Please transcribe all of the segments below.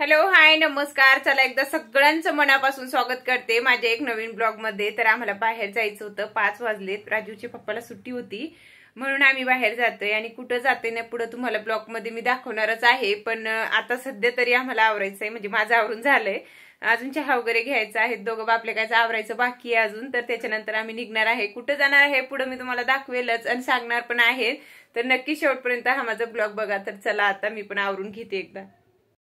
Hello hi नमस्कार. चला एकदा सगळ्यांचं मनापासून स्वागत करते माझ्या एक नवीन ब्लॉग मध्ये. तर आम्हाला बाहेर जायचं होतं, 5 वाजलेत. राजूच्या पप्पाला सुट्टी होती म्हणून आम्ही बाहेर जातोय आणि कुठं जाते ना पुढे तुम्हाला ब्लॉग मध्ये मी दाखवणारच आहे. पण आता सध्या तरी आम्हाला आवरायचंय, म्हणजे माझं आवरून झालंय. अजून चहा वगैरे घ्यायचा आहे, दोघं बापले काय आवरायचं बाकी आहे अजून. तर त्याच्यानंतर आम्ही निघणार आहे. कुठं जाणार आहे पुढे मी तुम्हाला दाखवेलच आणि सांगणार पण आहे. तर नक्की शेवटपर्यंत हा माझा ब्लॉग बघा. तर चला आता मी पण आवरून घेते एकदा.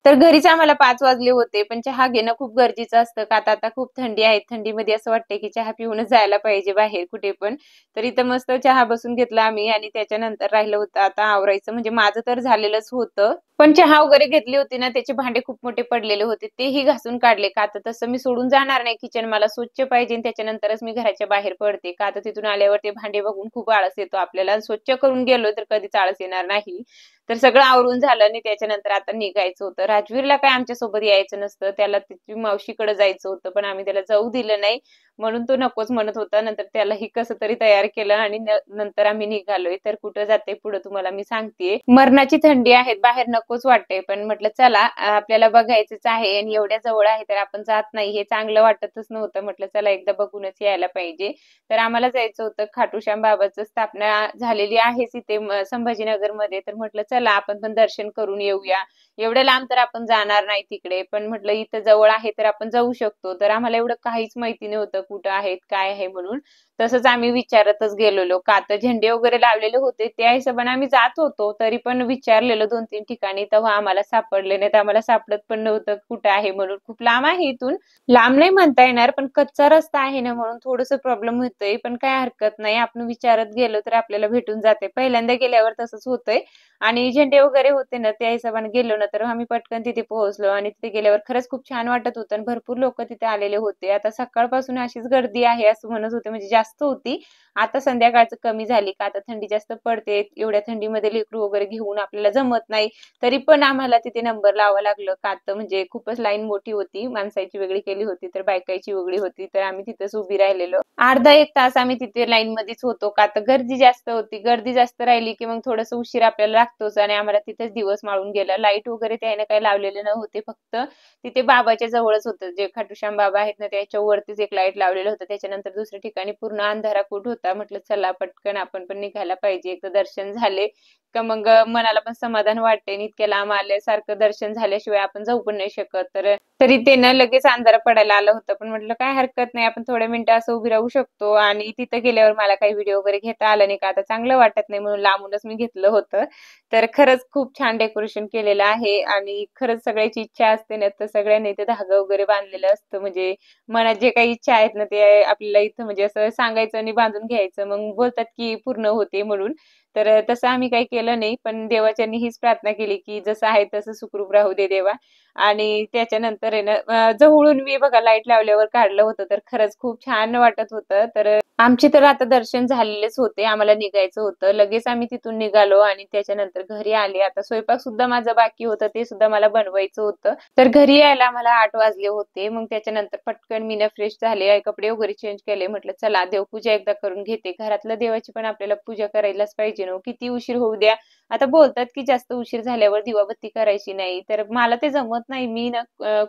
तर घरीच आम्हाला 5 वाजले होते, पण चहा घेणं खूप गरजेचं असतं का आता खूप थंडी आहे. थंडीमध्ये असं वाटतंय की चहा पिऊनच जायला पाहिजे बाहेर कुठे पण. तर इथं मस्त चहा बसून घेतला आम्ही आणि त्याच्यानंतर राहिलं होतं आता आवरायचं, म्हणजे माझं तर झालेलंच होतं. पण चहा वगैरे घेतली होती ना, त्याचे भांडे खूप मोठे पडलेले होते, तेही घासून काढले. का आता तसं मी सोडून जाणार नाही किचन, मला स्वच्छ पाहिजे आणि त्याच्यानंतरच मी घराच्या बाहेर पडते. का आता तिथून आल्यावर ते भांडे बघून खूप आळस येतो आपल्याला. स्वच्छ करून गेलो तर कधीच आळस येणार नाही. तर सगळं आवरून झालं आणि त्याच्यानंतर आता निघायचं होतं. राजवीरला काय आमच्यासोबत यायचं नसतं, त्याला त्याची मावशीकडे जायचं होतं, पण आम्ही त्याला जाऊ दिलं नाही. म्हणून तो नकोच म्हणत होता. नंतर त्यालाही कसं तरी तयार केलं आणि नंतर आम्ही निघालोय. तर कुठं जाते पुढे तुम्हाला मी सांगतेय. मरणाची थंडी आहे, बाहेर नकोच वाटते, पण म्हटलं चला आपल्याला बघायचंच आहे आणि एवढ्या जवळ आहे तर आपण जात नाही हे चांगलं वाटतच नव्हतं. म्हटलं चला एकदा बघूनच यायला पाहिजे. तर आम्हाला जायचं होतं खाटूश्याम बाबाचं स्थापना झालेली आहे इथे संभाजीनगर मध्ये. तर म्हटलं चला आपण पण दर्शन करून येऊया. एवढ्या लांब तर आपण जाणार नाही तिकडे, पण म्हटलं इथं जवळ आहे तर आपण जाऊ शकतो. तर आम्हाला एवढं काहीच माहिती नव्हतं कुठं आहेत काय आहे म्हणून. तसंच आम्ही विचारतच गेलेलो. का तर झेंडे वगैरे लावलेले होते त्या हिशोबाने आम्ही जात होतो, तरी पण विचारलेलं 2-3 ठिकाणी, तेव्हा आम्हाला सापडले नाही. तर आम्हाला सापडत पण नव्हतं कुठं आहे म्हणून. खूप लांब आहे इथून, लांब नाही म्हणता येणार, पण कच्चा रस्ता आहे ना म्हणून थोडंसं प्रॉब्लेम होतोय. पण काय हरकत नाही, आपण विचारत गेलो तर आपल्याला भेटून जाते. पहिल्यांदा गेल्यावर तसंच होतंय. आणि झेंडे वगैरे होते ना त्या हिशोबाने गेलो ना तर आम्ही पटकन तिथे पोहोचलो आणि तिथे गेल्यावर खरंच खूप छान वाटत होतं आणि भरपूर लोक तिथे आलेले होते. आता सकाळपासून अशीच गर्दी आहे असं म्हणत होते, म्हणजे जास्त होती. आता संध्याकाळचं कमी झाली का आता थंडी जास्त पडते. एवढ्या थंडीमध्ये लेकरू वगैरे घेऊन आपल्याला जमत नाही. तरी पण आम्हाला तिथे नंबर लावावं लागलं का तर म्हणजे खूपच लाईन मोठी होती. माणसाची वेगळी केली होती तर बायकाची वेगळी होती. तर आम्ही तिथेच उभी राहिलेलो. अर्धा 1 तास आम्ही तिथे लाईन मध्येच होतो. का तर गर्दी जास्त होती. गर्दी जास्त राहिली की मग थोडंसं उशीर आपल्याला लागतोच आणि आम्हाला तिथेच दिवस माळून गेला. लाईट वगैरे त्याने काही लावलेले नव्हते, फक्त तिथे बाबाच्या जवळच होतं. जे खाटूश्याम बाबा आहेत ना त्याच्या वरतीच एक लाईट लावलेलं होतं. त्याच्यानंतर दुसऱ्या ठिकाणी पूर्ण अंधारा कुठ होता. म्हटलं चला पटकन आपण पण निघायला पाहिजे. एकदा दर्शन झाले का मग मनाला पण समाधान वाटते. आणि इतक्या लांब आल्यासारखं दर्शन झाल्याशिवाय आपण जाऊ पण नाही शकत. तर तरी ते ना लगेच अंधार पडायला आलं होतं, पण म्हटलं काय हरकत नाही, आपण थोड्या मिनिटं असं उभी राहू शकतो. आणि तिथं गेल्यावर मला काही व्हिडिओ वगैरे घेता आला नाही, का आता चांगलं वाटत नाही म्हणून लांबूनच मी घेतलं होतं. तर खरंच खूप छान डेकोरेशन केलेलं आहे आणि खरंच सगळ्याची इच्छा असते ना तर सगळ्यांनी ते धागा वगैरे बांधलेलं असतं. म्हणजे मनात जे काही इच्छा आहेत ना ते आपल्याला इथं म्हणजे असं सांगायचं आणि बांधून घ्यायचं, मग बोलतात की पूर्ण होते म्हणून. तर तसं आम्ही काही केलं नाही, पण देवाच्यांनी हीच प्रार्थना केली की जसं आहे तसं सुखरूप राहू दे देवा. आणि त्याच्यानंतर आहे ना जवळून मी बघा लाईट लावल्यावर काढलं होतं, तर खरंच खूप छान वाटत होतं. तर आमचे तर आता दर्शन झालेलेच होते, आम्हाला निघायचं होतं. लगेच आम्ही तिथून निघालो आणि त्याच्यानंतर घरी आले. आता स्वयंपाक सुद्धा माझं बाकी होतं, ते सुद्धा मला बनवायचं होतं. तर घरी यायला मला 8 वाजले होते. मग त्याच्यानंतर पटकन मी ना फ्रेश झाले, कपडे वगैरे चेंज केले. म्हटलं चला देवपूजा एकदा करून घेते. घरातल्या देवाची पण आपल्याला पूजा करायलाच पाहिजे ना, किती उशीर होऊ द्या. आता बोलतात की जास्त उशीर झाल्यावर दिवाबत्ती करायची नाही, तर मला ते जमत नाही. मी ना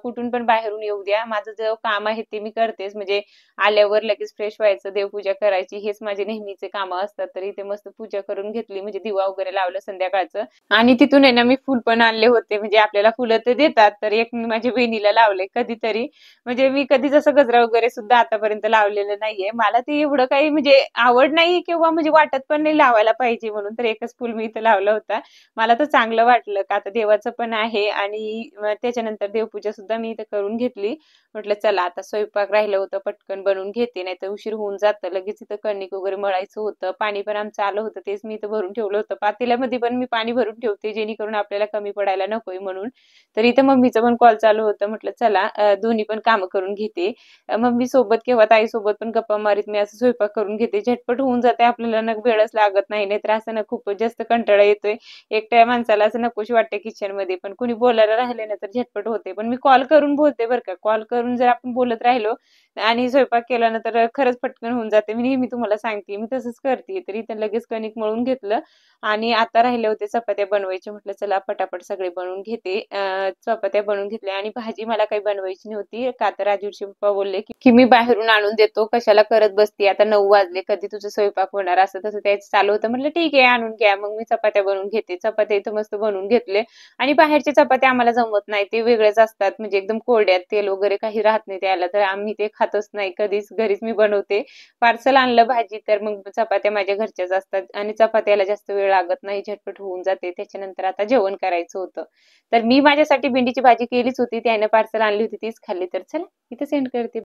कुठून पण बाहेरून येऊ द्या, माझं जे काम आहे ते मी करतेच. म्हणजे आल्यावर लगेच फ्रेश व्हायचं, देवपूजा करायची, हेच माझे नेहमीचे कामं असतात. तर इथे मस्त पूजा करून घेतली, म्हणजे दिवा वगैरे लावलं संध्याकाळचं. आणि तिथून आहे ना मी फुल पण आणले होते, म्हणजे आपल्याला फुलं तर देतात. तर एक मी माझ्या बहिणीला लावले कधीतरी. म्हणजे मी कधीच असं गजरा वगैरे सुद्धा आतापर्यंत लावलेलं नाहीये. मला ते एवढं काही म्हणजे आवड नाही किंवा म्हणजे वाटत पण नाही लावायला पाहिजे म्हणून. तर एकच फुल मी इथं लावलं होतं. मला तर चांगलं वाटलं का आता देवाचं पण आहे आणि त्याच्यानंतर देवपूजा सुद्धा मी इथं करून घेतली. म्हटलं चला आता स्वयंपाक राहिलं होतं पटकन बनवून घेते, नाही तर उशीर होऊन जातं. लगेच इथं कणिक वगैरे मळायचं होतं. पाणी पण आमचं आलं होतं, तेच मी इथं भरून ठेवलं होतं. पातेल्यामध्ये पण मी पाणी भरून ठेवते जेणेकरून आपल्याला कमी पडायला नकोय म्हणून. तर इथं मम्मीचं पण कॉल चालू होतं. म्हटलं चला दोन्ही पण कामं करून घेते. मम्मी सोबत किंवा ताई सोबत पण गप्पा मारीत मी असं स्वयंपाक करून घेते. झटपट होऊन जाते, आपल्याला ना वेळच लागत नाही. नाहीतर असं ना खूपच जास्त कंटाळा येतोय. एकट्या माणसाला असं नकोशी वाटते किचन मध्ये, पण कुणी बोलायला राहिले ना तर झटपट होते. पण मी कॉल करून बोलते बरं का. कॉल करून जर आपण बोलत राहिलो आणि स्वयंपाक केल्यानंतर खरंच पटकन होऊन जाते. मी नेहमी तुम्हाला सांगते, मी तसंच करते. तर इथं लगेच कणिक मळून घेतलं आणि आता राहिले होते चपात्या बनवायचे. म्हटलं चला पटापट सगळे बनवून घेते. चपात्या बनवून घेतल्या आणि भाजी मला काही बनवायची नव्हती. का तर राजूचे पप्पा बोलले, की मी बाहेरून आणून देतो. कशाला करत बसती? आता 9 वाजले. कधी तुझं स्वयंपाक होणार? असं तसं त्याचं चालू होतं. म्हटलं ठीक आहे आणून घ्या. मग मी चपात्या बनवून घेते. चपात्या इथं मस्त बनवून घेतले आणि बाहेरच्या चपात्या आम्हाला जमत नाही. ते वेगळेच असतात. म्हणजे एकदम कोरड्यात तेल वगैरे काही राहत नाही त्याला. तर आम्ही ते खातच नाही कधीच. घरीच मी बनवते. पार्सल आणलं भाजी तर मग चपात्या माझ्या घरच्याच असतात आणि चपात्याला जास्त वेळ लागत नाही. झटपट होऊन जाते. त्याच्यानंतर आता जेवण करायचं होतं. तर मी माझ्यासाठी भेंडीची भाजी केलीच होती. त्याने पार्सल आणली होती तीच खाल्ली. तर चला इथं सेंड करते.